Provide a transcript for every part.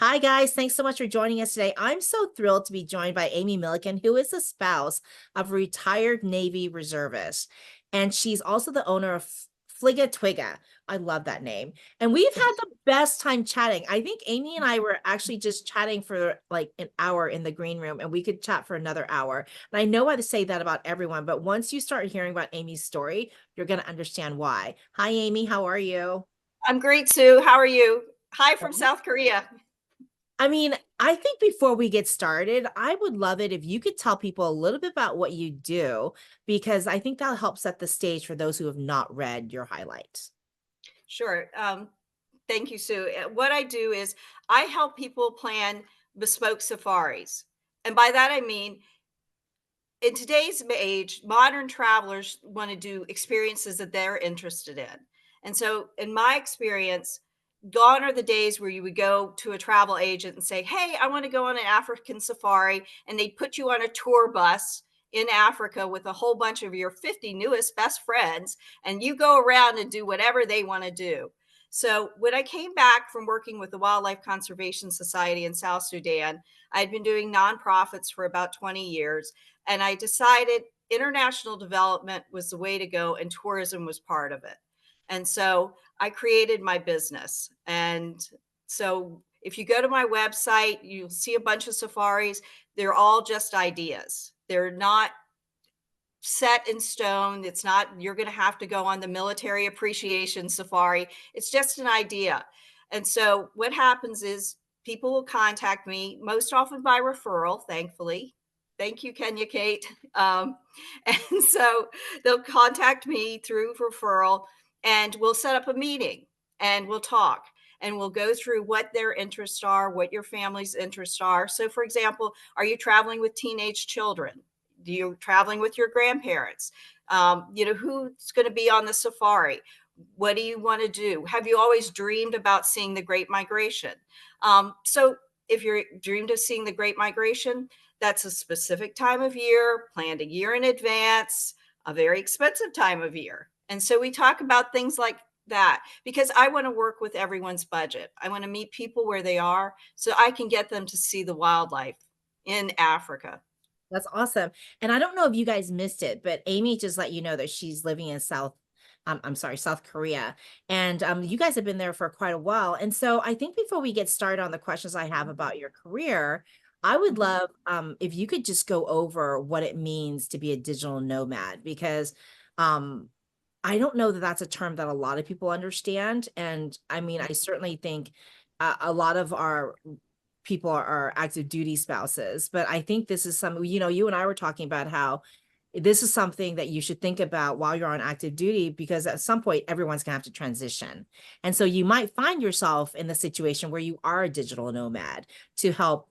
Hi, guys. Thanks so much for joining us today. I'm so thrilled to be joined by Amy Millican, who is the spouse of a retired Navy reservist. And she's also the owner of Flyga Twiga. I love that name. And we've had the best time chatting. I think Amy and I were actually just chatting for like an hour in the green room, and we could chat for another hour. And I know I say that about everyone, but once you start hearing about Amy's story, you're going to understand why. Hi, Amy. How are you? I'm great, Sue. How are you? Hi from South Korea. I mean, I think before we get started, I would love it if you could tell people a little bit about what you do, because I think that'll help set the stage for those who have not read your highlights. Sure. Thank you, Sue. What I do is I help people plan bespoke safaris. And by that, I mean, in today's age, modern travelers want to do experiences that they're interested in. And so, in my experience, gone are the days where you would go to a travel agent and say, "Hey, I want to go on an African safari." And they put you on a tour bus in Africa with a whole bunch of your 50 newest best friends, and you go around and do whatever they want to do. So, when I came back from working with the Wildlife Conservation Society in South Sudan, I'd been doing nonprofits for about 20 years, and I decided international development was the way to go, and tourism was part of it. And so I created my business. And so if you go to my website, you'll see a bunch of safaris. They're all just ideas. They're not set in stone. It's not, you're going to have to go on the military appreciation safari. It's just an idea. And so what happens is people will contact me most often by referral, thankfully. Thank you, Kenya Kate. And so they'll contact me through referral, and we'll set up a meeting and we'll talk and we'll go through what their interests are, what your family's interests are. So, for example, are you traveling with teenage children? Do you traveling with your grandparents? Who's going to be on the safari? What do you want to do? Have you always dreamed about seeing the Great Migration? So if you're dreamed of seeing the Great Migration, that's a specific time of year, planned a year in advance, a very expensive time of year. And so we talk about things like that because I want to work with everyone's budget. I want to meet people where they are so I can get them to see the wildlife in Africa. That's awesome. And I don't know if you guys missed it, but Amy just let you know that she's living in I'm sorry, South Korea. And you guys have been there for quite a while. And so I think before we get started on the questions I have about your career, I would Mhm. love if you could just go over what it means to be a digital nomad, because um, I don't know that that's a term that a lot of people understand. And I mean, I certainly think a lot of our people are active duty spouses, but I think this is something, you and I were talking about how this is something that you should think about while you're on active duty, because at some point everyone's gonna have to transition. And so you might find yourself in the situation where you are a digital nomad to help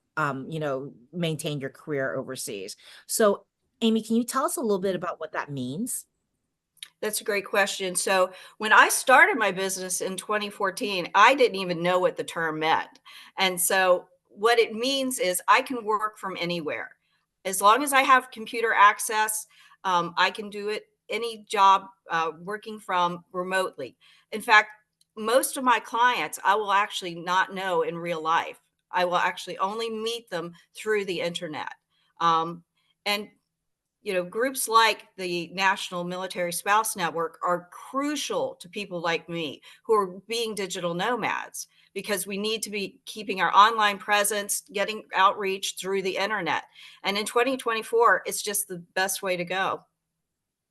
maintain your career overseas. So Amy, can you tell us a little bit about what that means? That's a great question. So, when I started my business in 2014, I didn't even know what the term meant. And so, what it means is I can work from anywhere. As long as I have computer access, I can do it any job working from remotely. In fact, most of my clients I will actually not know in real life. I will actually only meet them through the internet. And groups like the National Military Spouse Network are crucial to people like me who are being digital nomads because we need to be keeping our online presence, getting outreach through the internet. And in 2024, it's just the best way to go.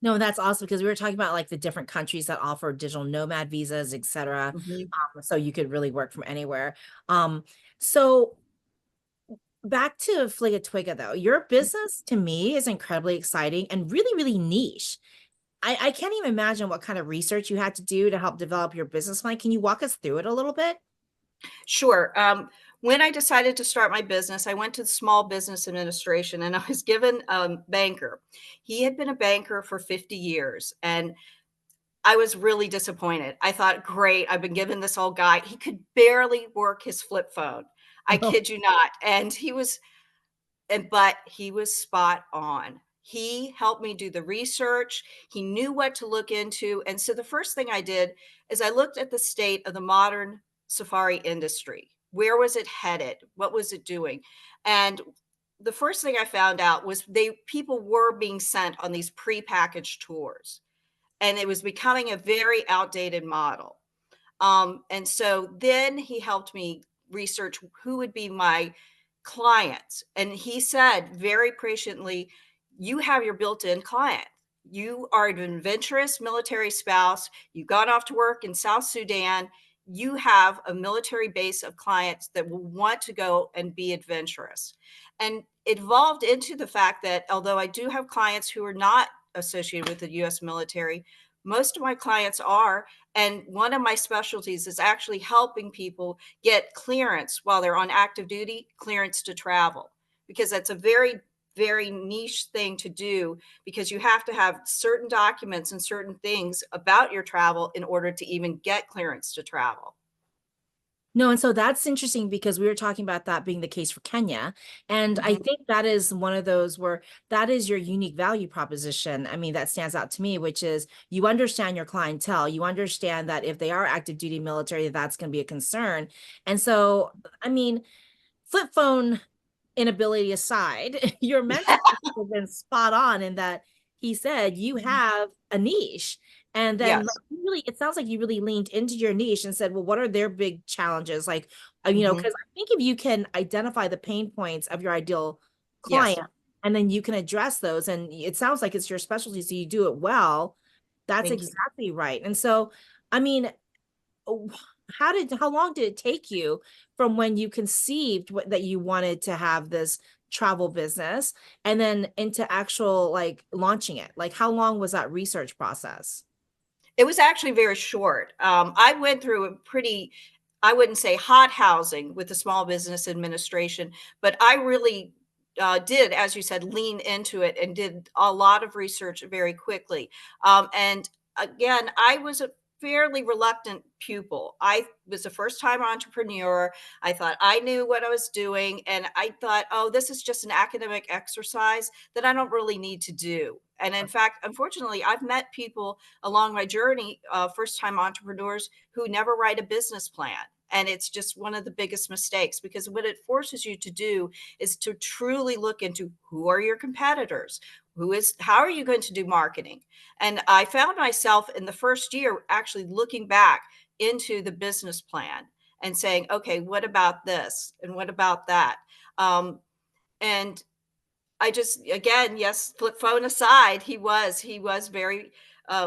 No, that's awesome, because we were talking about like the different countries that offer digital nomad visas, et cetera. Mhm. So you could really work from anywhere. So back to Fliga Twiga though, your business to me is incredibly exciting and really, really niche. I can't even imagine what kind of research you had to do to help develop your business plan. Can you walk us through it a little bit? Sure. When I decided to start my business, I went to the Small Business Administration and I was given a banker. He had been a banker for 50 years and I was really disappointed. I thought, great, I've been given this old guy. He could barely work his flip phone. I kid you not. But he was spot on. He helped me do the research. He knew what to look into. And so the first thing I did is I looked at the state of the modern safari industry. Where was it headed? What was it doing? And the first thing I found out was people were being sent on these prepackaged tours, and it was becoming a very outdated model. And so then he helped me research who would be my clients. And he said very patiently, you have your built-in client. You are an adventurous military spouse. You've gone off to work in South Sudan. You have a military base of clients that will want to go and be adventurous. And it evolved into the fact that although I do have clients who are not associated with the US military, most of my clients are. And one of my specialties is actually helping people get clearance while they're on active duty, clearance to travel, because that's a very, very niche thing to do, because you have to have certain documents and certain things about your travel in order to even get clearance to travel. No, and so that's interesting because we were talking about that being the case for Kenya. And I Mhm. think that is one of those where that is your unique value proposition. I mean, that stands out to me, which is you understand your clientele. You understand that if they are active duty military, that's going to be a concern. And so, I mean, flip phone inability aside, your mentor has been spot on in that he said you have a niche. And then like Yes. you really, it sounds like you really leaned into your niche and said, well, what are their big challenges? Like, Mhm. because I think if you can identify the pain points of your ideal Yes. client and then you can address those, and it sounds like it's your specialty, so you do it well, that's Thank you. exactly right. And so, I mean, oh, how long did it take you from when you conceived that you wanted to have this travel business and then into actual like launching it? Like how long was that research process? It was actually very short. I went through a pretty, I wouldn't say hot housing with the Small Business Administration, but I really did, as you said, lean into it and did a lot of research very quickly. And again, I was a fairly reluctant pupil. I was a first time entrepreneur. I thought I knew what I was doing. And I thought, oh, this is just an academic exercise that I don't really need to do. And in fact, unfortunately, I've met people along my journey, first time entrepreneurs who never write a business plan. And it's just one of the biggest mistakes, because what it forces you to do is to truly look into who are your competitors, how are you going to do marketing. And I found myself in the first year actually looking back into the business plan and saying, okay, what about this and what about that. And I just, again, yes, flip phone aside, he was very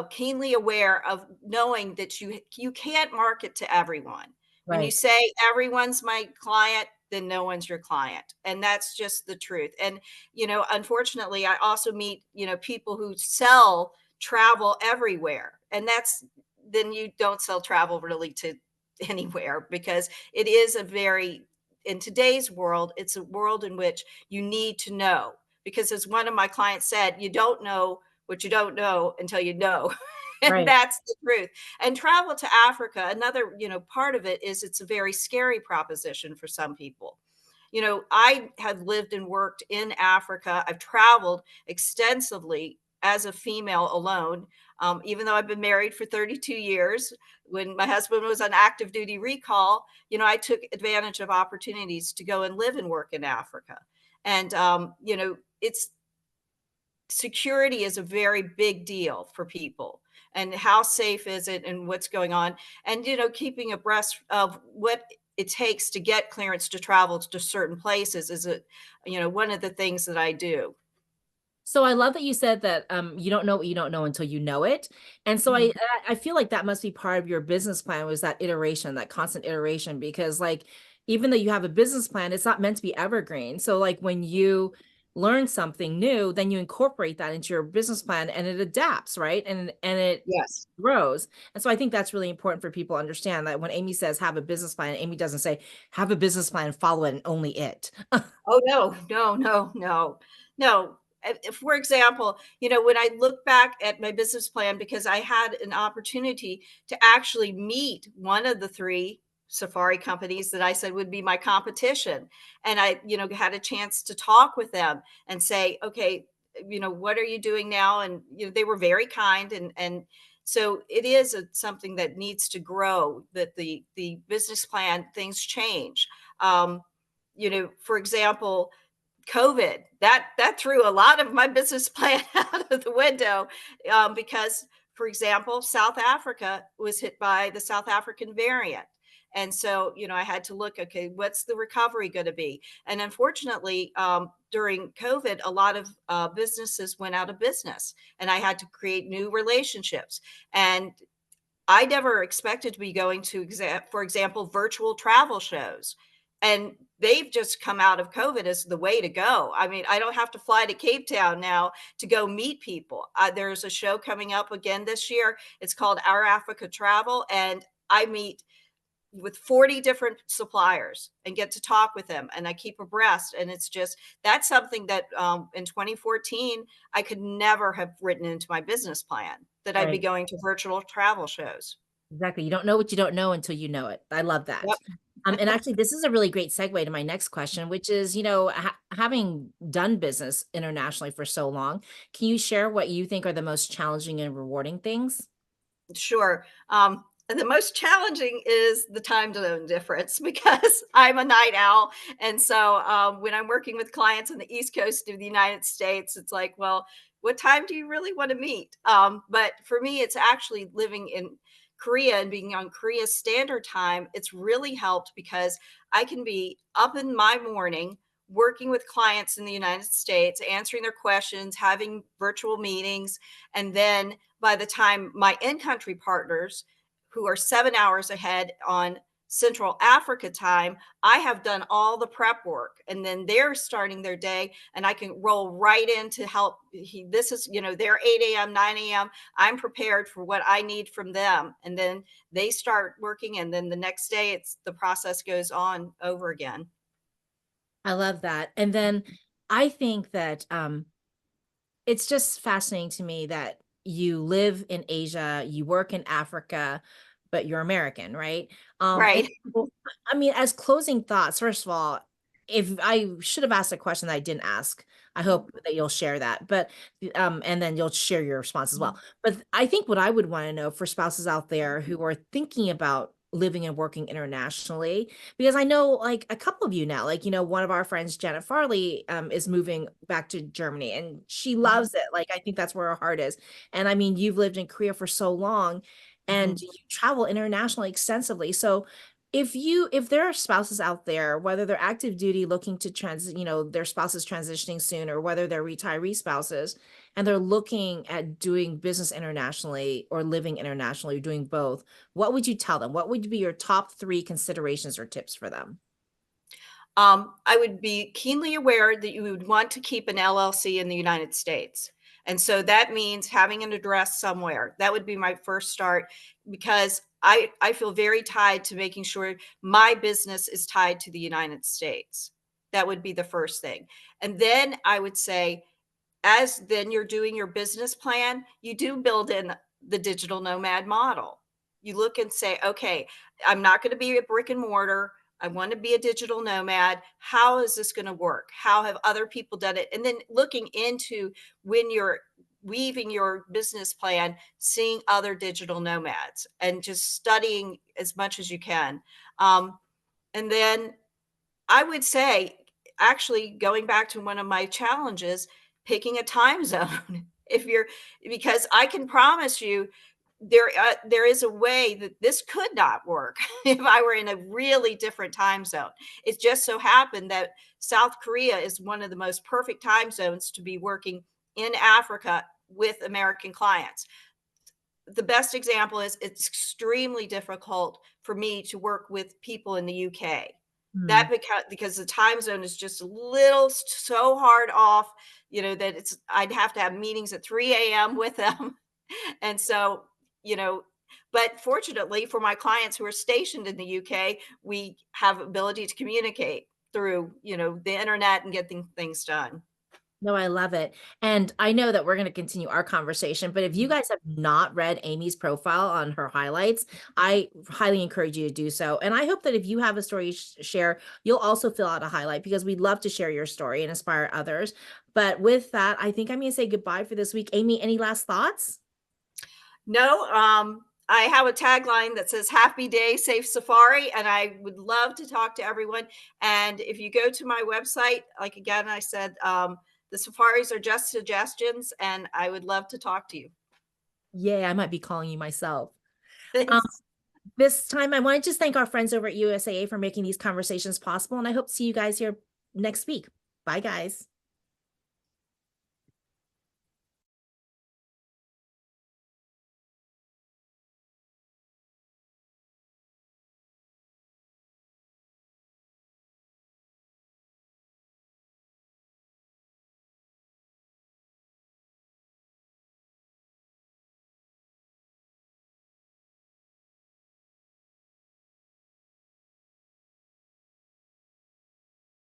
keenly aware of knowing that you can't market to everyone. When you Right. say everyone's my client, then no one's your client, and that's just the truth. And unfortunately, I also meet people who sell travel everywhere, and that's then you don't sell travel really to anywhere, because it is a very, in today's world, it's a world in which you need to know, because as one of my clients said, you don't know what you don't know until you know. And Right. that's the truth. And travel to Africa, another, part of it is it's a very scary proposition for some people. I have lived and worked in Africa. I've traveled extensively as a female alone, even though I've been married for 32 years. When my husband was on active duty recall, I took advantage of opportunities to go and live and work in Africa. And it's security is a very big deal for people, and how safe is it and what's going on, and keeping abreast of what it takes to get clearance to travel to certain places is one of the things that I do. So I love that you said that you don't know what you don't know until you know it. And so Mhm. I feel like that must be part of your business plan was that iteration, that constant iteration, because like even though you have a business plan, it's not meant to be evergreen. So like when you learn something new, then you incorporate that into your business plan and it adapts, right? And it Yes. grows. And so I think that's really important for people to understand that when Amy says have a business plan, Amy doesn't say have a business plan, follow it and only it. Oh, no, no, no, no, no. If, for example, when I look back at my business plan, because I had an opportunity to actually meet one of the three safari companies that I said would be my competition. And I, had a chance to talk with them and say, okay, what are you doing now? And, they were very kind, and So it is something that needs to grow, that the business plan, things change. Um, for example, COVID, that threw a lot of my business plan out of the window, because, for example, South Africa was hit by the South African variant. And so, I had to look, okay, what's the recovery going to be? And unfortunately, during COVID, a lot of businesses went out of business, and I had to create new relationships. And I never expected to be going to, for example, virtual travel shows. And they've just come out of COVID as the way to go. I mean, I don't have to fly to Cape Town now to go meet people. There's a show coming up again this year. It's called Our Africa Travel. And I meet with 40 different suppliers and get to talk with them, and I keep abreast. And it's just, that's something that in 2014 I could never have written into my business plan, that I'd be Right. going to virtual travel shows. Exactly. You don't know what you don't know until you know it. I love Yep. that. And actually, this is a really great segue to my next question, which is, having done business internationally for so long, can you share what you think are the most challenging and rewarding things? Sure. And the most challenging is the time zone difference because I'm a night owl. And so when I'm working with clients on the East Coast of the United States, it's like, well, what time do you really want to meet? But for me, it's actually living in Korea and being on Korea's standard time. It's really helped because I can be up in my morning working with clients in the United States, answering their questions, having virtual meetings, and then by the time my in-country partners, who are 7 hours ahead on Central Africa time, I have done all the prep work, and then they're starting their day, and I can roll right in to help. This is, they're 8 a.m., 9 a.m. I'm prepared for what I need from them, and then they start working, and then the next day, the process goes on over again. I love that. And then I think that it's just fascinating to me that you live in Asia, you work in Africa, but you're American, right? And Right. so, I mean, as closing thoughts, first of all, if I should have asked a question that I didn't ask, I hope that you'll share that. But and then you'll share your response as well. But I think what I would want to know for spouses out there who are thinking about living and working internationally, because I know like a couple of you now, like, one of our friends, Janet Farley, is moving back to Germany and she Mhm, loves it. Like, I think that's where her heart is. And I mean, you've lived in Korea for so long and mhm. you travel internationally extensively. So if there are spouses out there, whether they're active duty looking to their spouses transitioning soon, or whether they're retiree spouses and they're looking at doing business internationally or living internationally, or doing both, what would you tell them? What would be your top three considerations or tips for them? I would be keenly aware that you would want to keep an LLC in the United States. And so that means having an address somewhere. That would be my first start because I feel very tied to making sure my business is tied to the United States. That would be the first thing. And then I would say, as then you're doing your business plan, you do build in the digital nomad model. You look and say, okay, I'm not going to be a brick and mortar. I want to be a digital nomad. How is this going to work? How have other people done it? And then looking into, when you're weaving your business plan, seeing other digital nomads and just studying as much as you can. And then I would say, actually, going back to one of my challenges, picking a time zone. If you're Because I can promise you there is a way that this could not work if I were in a really different time zone. It just so happened that South Korea is one of the most perfect time zones to be working in Africa with American clients. The best example is it's extremely difficult for me to work with people in the UK. Hmm. That because the time zone is just a little so hard off, that I'd have to have meetings at 3 a.m. with them. And so, you know, but fortunately for my clients who are stationed in the UK, we have ability to communicate through, the internet and getting things done. No, I love it. And I know that we're going to continue our conversation, but if you guys have not read Amy's profile on her highlights, I highly encourage you to do so. And I hope that if you have a story to share, you'll also fill out a highlight because we'd love to share your story and inspire others. But with that, I think I'm going to say goodbye for this week. Amy, any last thoughts? No, I have a tagline that says "Happy Day, Safe Safari," and I would love to talk to everyone. And if you go to my website, like again, I said, the safaris are just suggestions, and I would love to talk to you. Yeah, I might be calling you myself. Um, Thanks. this time, I want to just thank our friends over at USAA for making these conversations possible, and I hope to see you guys here next week. Bye, guys.